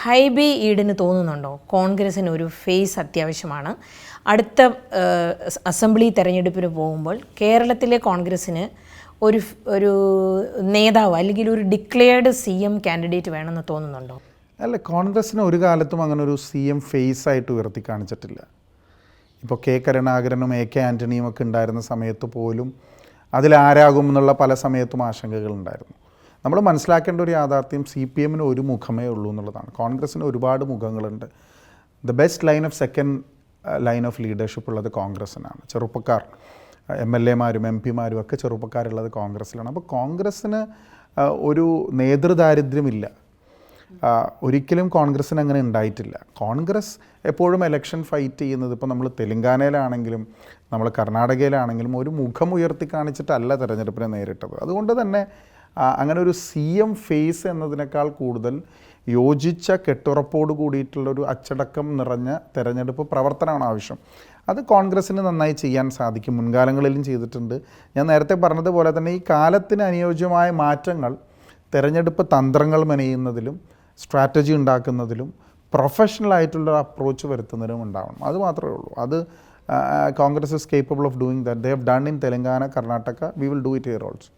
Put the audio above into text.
ഹൈബി ഈഡിന് തോന്നുന്നുണ്ടോ കോൺഗ്രസിന് ഒരു ഫേസ് അത്യാവശ്യമാണ്? അടുത്ത അസംബ്ലി തെരഞ്ഞെടുപ്പിന് പോകുമ്പോൾ കേരളത്തിലെ കോൺഗ്രസ്സിന് ഒരു നേതാവ് അല്ലെങ്കിൽ ഒരു ഡിക്ലെയർഡ് CM കാൻഡിഡേറ്റ് വേണമെന്ന് തോന്നുന്നുണ്ടോ? അല്ല, കോൺഗ്രസ്സിന് ഒരു കാലത്തും അങ്ങനെ ഒരു CM ഫേസ് ആയിട്ട് ഉയർത്തി കാണിച്ചിട്ടില്ല. ഇപ്പോൾ K കരുണാകരനും AK ആൻ്റണിയും ഒക്കെ ഉണ്ടായിരുന്ന സമയത്ത് പോലും അതിലാരാകും എന്നുള്ള പല സമയത്തും ആശങ്കകളുണ്ടായിരുന്നു. നമ്മൾ മനസ്സിലാക്കേണ്ട ഒരു യാഥാർത്ഥ്യം CPM ഒരു മുഖമേ ഉള്ളൂ എന്നുള്ളതാണ്. കോൺഗ്രസ്സിന് ഒരുപാട് മുഖങ്ങളുണ്ട്. The best line of second line of leadership ഉള്ളത് കോൺഗ്രസ്സിനാണ്. ചെറുപ്പക്കാർ MLA-മാരും MP-മാരും ഒക്കെ ചെറുപ്പക്കാരുള്ളത് കോൺഗ്രസ്സിലാണ്. അപ്പോൾ കോൺഗ്രസ്സിന് ഒരു നേതൃദാരിദ്ര്യമില്ല. ഒരിക്കലും കോൺഗ്രസ്സിന് അങ്ങനെ ഉണ്ടായിട്ടില്ല. കോൺഗ്രസ് എപ്പോഴും ഇലക്ഷൻ ഫൈറ്റ് ചെയ്യുന്നത്, ഇപ്പോൾ നമ്മൾ തെലങ്കാനയിലാണെങ്കിലും നമ്മൾ കർണാടകയിലാണെങ്കിലും ഒരു മുഖം ഉയർത്തി കാണിച്ചിട്ടല്ല തെരഞ്ഞെടുപ്പിനെ നേരിട്ടത്. അതുകൊണ്ട് തന്നെ അങ്ങനെ ഒരു CM ഫേസ് എന്നതിനേക്കാൾ കൂടുതൽ യോജിച്ച കെട്ടുറപ്പോട് കൂടിയിട്ടുള്ളൊരു അച്ചടക്കം നിറഞ്ഞ തെരഞ്ഞെടുപ്പ് പ്രവർത്തനമാണ് ആവശ്യം. അത് കോൺഗ്രസ്സിന് നന്നായി ചെയ്യാൻ സാധിക്കും, മുൻകാലങ്ങളിലും ചെയ്തിട്ടുണ്ട്. ഞാൻ നേരത്തെ പറഞ്ഞതുപോലെ തന്നെ ഈ കാലത്തിന് അനുയോജ്യമായ മാറ്റങ്ങൾ തെരഞ്ഞെടുപ്പ് തന്ത്രങ്ങൾ മെനയുന്നതിലും സ്ട്രാറ്റജി ഉണ്ടാക്കുന്നതിലും പ്രൊഫഷണലായിട്ടുള്ള അപ്രോച്ച് വരുത്തുന്നതിനും ഉണ്ടാവണം. അത് മാത്രമേ ഉള്ളൂ. അത് Congress is capable of doing that. They have done in Telangana, Karnataka. We will do it here also.